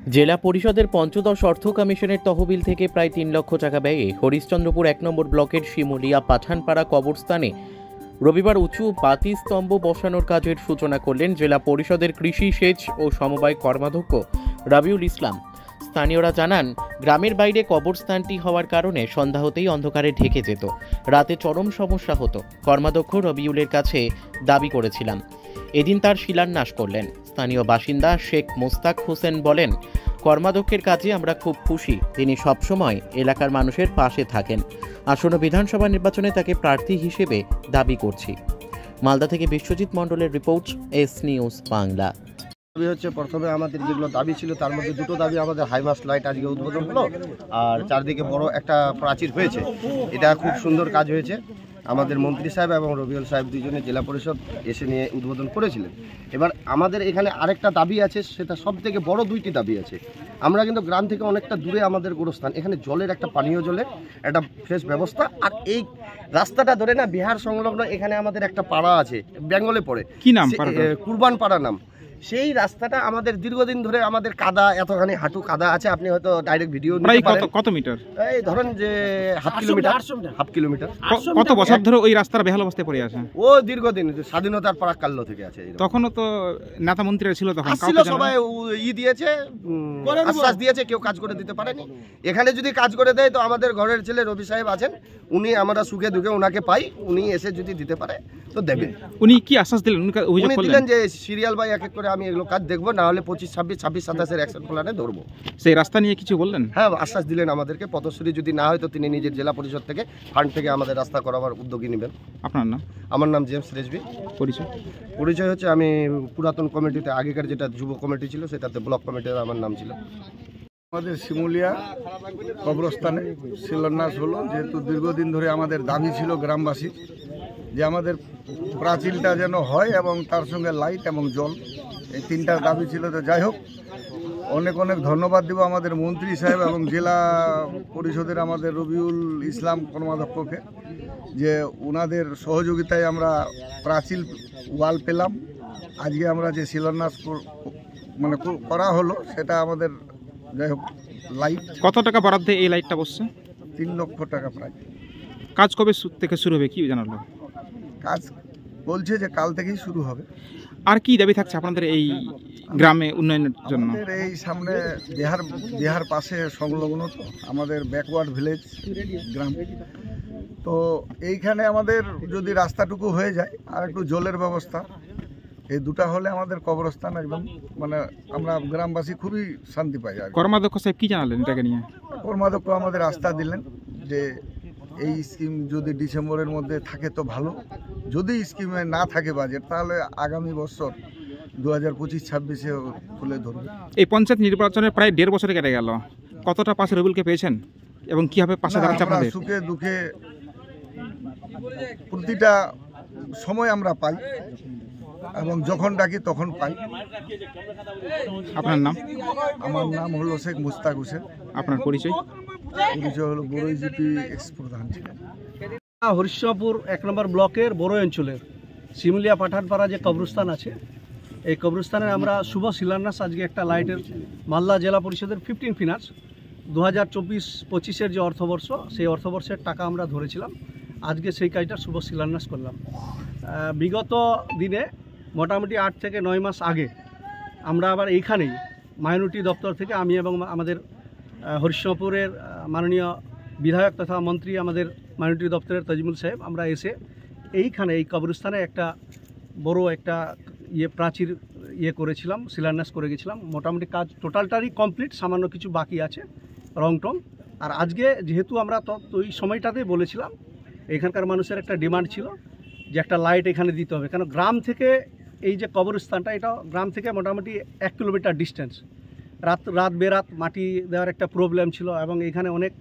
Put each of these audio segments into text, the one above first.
জেলা পরিষদের পঞ্চদশ অর্থ কমিশনের তহবিল থেকে প্রায় ৩ লক্ষ টাকা ব্যয়ে হরিশ্চন্দ্রপুর ১ নম্বর ব্লকের শিমুলিয়া পাঠানপাড়া কবরস্থানে রবিবার উঁচু বাতিস্তম্ভ বসানোর কাজের সূচনা করলেন জেলা পরিষদের কৃষি সেচ ও সমবায় কর্মাধ্যক্ষ রাবিউল ইসলাম। স্থানীয়রা জানান, গ্রামের বাইরে কবরস্থানটি হওয়ার কারণে সন্ধ্যা হতেই অন্ধকারে ঢেকে যেত, রাতে চরম সমস্যা হতো। কর্মাধ্যক্ষ রবিউলের কাছে দাবি করেছিলাম, এদিন তার শিলান্যাস করলেন। স্থানীয় বাসিন্দা শেখ মোস্তাক হোসেন বলেন, কর্মাধ্যক্ষের কাজে আমরা খুব খুশি, তিনি সবসময় এলাকার মানুষের পাশে থাকেন। আসন্ন বিধানসভা নির্বাচনে তাকে প্রার্থী হিসেবে দাবি করছি। মালদা থেকে বিশ্বজিৎ মণ্ডলের রিপোর্ট, এস নিউজ বাংলা। দাবি হচ্ছে, প্রথমে আমাদের যেগুলো দাবি ছিল তার মধ্যে দুটো দাবি আমাদের হাইমাস্ট লাইট আজকে উদ্বোধন হলো, আর চারদিকে বড় একটা প্রাচীর হয়েছে। এটা খুব সুন্দর কাজ হয়েছে। আমাদের মন্ত্রী সাহেব এবং রবিউল সাহেব দুজনে জেলা পরিষদ এসে নিয়ে উদ্বোধন করেছিলেন। এবার আমাদের এখানে আরেকটা দাবি আছে, সেটা সব থেকে বড় দুইটি দাবি আছে। আমরা কিন্তু গ্রাম থেকে অনেকটা দূরে আমাদের গোরস্থান, এখানে জলের একটা পানীয় জলের একটা ফ্রেশ ব্যবস্থা, আর এই রাস্তাটা ধরে না বিহার সংলগ্ন এখানে আমাদের একটা পাড়া আছে, বেঙ্গলে পড়ে, কি নাম? কুরবান পাড়া নাম। সেই রাস্তাটা আমাদের দীর্ঘদিন ধরে আমাদের কাদা, এতখানি হাঁটু কাদা আছে। আপনি হয়তো ডাইরেক্ট ভিডিও নিতে পারেন। কত মিটার? এই ধরেন যে হাফ কিলোমিটার। কত বছর ধরে ওই রাস্তার বেহাল অবস্থায় পড়ে আছে? ও দীর্ঘদিন, স্বাধীনতার প্রাক্কাল্য থেকে আছে। তখনও তো নেতা মন্ত্রীরা ছিল, তখন ছিল, সবাই দিয়েছে, আশ্বাস দিয়েছে, কেউ কাজ করে দিতে পারেনি। এখানে যদি কাজ করে দেয় তো আমাদের ঘরের ছেলে রবি সাহেব আছেন, উনি আমরা সুখে দুঃখে ওনাকে পাই, উনি এসে যদি দিতে পারে তো দেবেন। উনি কি আশ্বাস দিলেন? উনি দিলেন যে সিরিয়াল বাই এক এক করে আমি এগুলো কাজ দেখবো, না হলে 25, 26, 27, 27 অ্যাকশন প্ল্যানে ধরবো। সেই রাস্তা নিয়ে কিছু বললেন? হ্যাঁ, আশ্বাস দিলেন আমাদেরকে, পথশ্রী যদি না হয় তো তিনি নিজের জেলা পরিষদ থেকে ফান্ড থেকে আমাদের রাস্তা করাবার উদ্যোগী নেবেন। আপনার নাম? আমার নাম জেমস রেজভি। পরিচয় হচ্ছে আমি পুরাতন কমিটিতে, আগেকার যেটা যুব কমিটি ছিল সেটাতে ব্লক কমিটির আমার নাম ছিল। আমাদের শিমুলিয়া কবরস্থানে শিলান্যাস হলো, যেহেতু দীর্ঘদিন ধরে আমাদের দাবি ছিল গ্রামবাসী যে আমাদের প্রাচীরটা যেন হয় এবং তার সঙ্গে লাইট এবং জল, এই তিনটা দাবি ছিল। তো যাই হোক, অনেক অনেক ধন্যবাদ দেব আমাদের মন্ত্রী সাহেব এবং জেলা পরিষদের আমাদের রবিউল ইসলাম কর্মাধ্যক্ষকে, যে ওনাদের সহযোগিতায় আমরা প্রাচীর ওয়াল পেলাম। আজকে আমরা যে শিলান্যাস মানে করা হলো সেটা আমাদের, যাই হোক, লাইট। কত টাকা বরাদ্দে এই লাইটটা বসছে? 3 লক্ষ টাকা প্রায়। কাজ কবে থেকে শুরু হবে কি জানালো? কাজ বলছে যে কাল থেকেই শুরু হবে। আর কি দাবি থাকছে আপনাদের এই গ্রামে উন্নয়নের জন্য? এই সামনে বিহার পাশে সংলগ্ন, তো আমাদের ব্যাকওয়ার্ড ভিলেজ গ্রাম, তো এইখানে আমাদের যদি রাস্তাটুকু হয়ে যায় আর একটু জলের ব্যবস্থা, এই দুটা হলে আমাদের কবরস্থান একদম, মানে আমরা গ্রামবাসী খুবই শান্তি পাই। আর কর্মাধ্যক্ষ সাহেব কি জানালেন এটাকে নিয়ে? কর্মাধ্যক্ষ আমাদের আস্থা দিলেন যে এই স্কিম যদি ডিসেম্বরের মধ্যে থাকে তো ভালো, যদি স্কিমে না থাকে বাজেট, তাহলে আগামী বছর 2025-26-এ তুলে ধরবে। এই পঞ্চায়েত নির্বাচনের প্রায় 1.5 বছর কেটে গেল, কতটা পাশে রবিউলকে পেয়েছেন এবং কিভাবে পাশে দাঁড়াচ্ছে আপনাদের? সুখে দুঃখে প্রতিটা সময় আমরা পাই এবং যখন ডাকি তখন পাই। আপনার নাম? আমার নাম হলো শেখ মোস্তাক হোসেন। আপনার পরিচয়? হলো বড়ই জিপি এক্স প্রধান ছিলেন। হরিশ্চন্দ্রপুর 1 নম্বর ব্লকের বড় অঞ্চলের শিমুলিয়া পাঠানপাড়া যে কবরস্থান আছে, এই কবরস্থানে আমরা শুভ শিলান্যাস আজকে একটা লাইটের, মালদা জেলা পরিষদের 15 ফিনান্স 2024-25-এর যে অর্থবর্ষ, সেই অর্থবর্ষের টাকা আমরা ধরেছিলাম। আজকে সেই কাজটা শুভ শিলান্যাস করলাম। বিগত দিনে মোটামুটি 8 থেকে 9 মাস আগে আমরা আবার এইখানেই মাইনরিটি দপ্তর থেকে আমি এবং আমাদের হরিশ্চন্দ্রপুরের মাননীয় বিধায়ক তথা মন্ত্রী আমাদের মাইনরিটি দপ্তরের তাজিমুল সাহেব, আমরা এসে এইখানে এই কবরস্থানে একটা বড় একটা প্রাচীর করেছিলাম, শিলান্যাস করে গেছিলাম। মোটামুটি কাজ টোটালটারই কমপ্লিট, সামান্য কিছু বাকি আছে রং টং। আর আজকে যেহেতু আমরা তো ওই সময়টাতে বলেছিলাম, এখানকার মানুষের একটা ডিমান্ড ছিল যে একটা লাইট এখানে দিতে হবে, কেন গ্রাম থেকে এই যে কবরস্থানটা, এটা গ্রাম থেকে মোটামুটি 1 কিলোমিটার ডিস্টেন্স। রাত বেরাত মাটি দেওয়ার একটা প্রবলেম ছিল এবং এখানে অনেক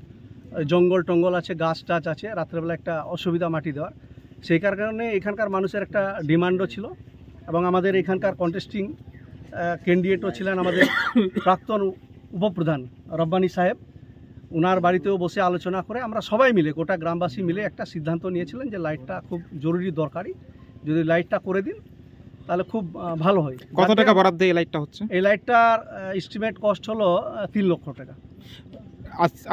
জঙ্গল টঙ্গল আছে, গাছ টাছ আছে, রাত্রেবেলা একটা অসুবিধা মাটি দেওয়ার। সেই কারণে এখানকার মানুষের একটা ডিমান্ডও ছিল এবং আমাদের এখানকার কন্টেস্টিং ক্যান্ডিডেটও ছিলেন আমাদের প্রাক্তন উপপ্রধান রব্বানী সাহেব। ওনার বাড়িতেও বসে আলোচনা করে আমরা সবাই মিলে, গোটা গ্রামবাসী মিলে একটা সিদ্ধান্ত নিয়েছিলেন যে লাইটটা খুব জরুরি দরকারি, যদি লাইটটা করে দিন তাহলে খুব ভালো হয়। কত টাকা বরাদ্দ এই লাইটটা হচ্ছে? এই লাইটটার এস্টিমেট কস্ট হলো 3 লক্ষ টাকা।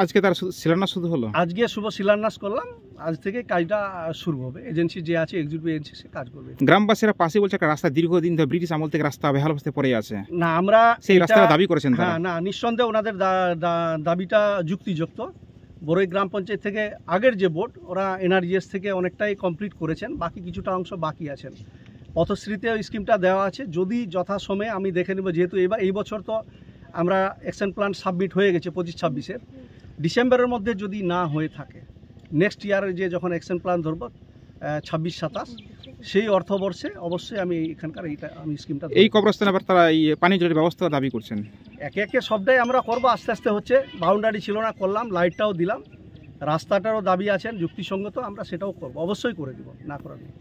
আজকে তার শিলান্যাস শুধু হলো? আজকে শুভ শিলান্যাস করলাম, আজ থেকে কাজটা শুরু হবে। এজেন্সি যে আছে এক্সিকিউটিভ এজেন্সি সে কাজ করবে। গ্রামবাসীরা পাশে বলছে একটা রাস্তা দীর্ঘদিন ধরে ব্রিটিশ আমল থেকে রাস্তা বেহাল অবস্থায় পড়ে আছে। না, আমরা সেই রাস্তাটা দাবি করেছেন তারা? হ্যাঁ, না, নিঃসন্দেহে ওনাদের দাবিটা যুক্তিযুক্ত। বড়ই গ্রাম পঞ্চায়েত থেকে আগের যে বোর্ড ওরা এনআরজিএস থেকে অনেকটাই কমপ্লিট করেছেন, বাকি কিছুটা অংশ বাকি আছেন। পথশ্রীতে ওই স্কিমটা দেওয়া আছে, যদি যথাসময়ে আমি দেখে নেব, যেহেতু এই বছর তো আমরা অ্যাকশন প্ল্যান সাবমিট হয়ে গেছে 25-26-এর, ডিসেম্বরের মধ্যে যদি না হয়ে থাকে নেক্সট ইয়ারের যে যখন অ্যাকশন প্ল্যান ধরব 26-27 সেই অর্থবর্ষে অবশ্যই আমি এখানকার আমি স্কিমটা এই কবরস্থানে আবার তারা এই পানীয় জলের ব্যবস্থা দাবি করছেন। একে একে সবটাই আমরা করবো, আস্তে আস্তে হচ্ছে। বাউন্ডারি ছিল না, করলাম, লাইটটাও দিলাম, রাস্তাটারও দাবি আছেন যুক্তিসঙ্গত, আমরা সেটাও করবো, অবশ্যই করে দিব, না করার নেই।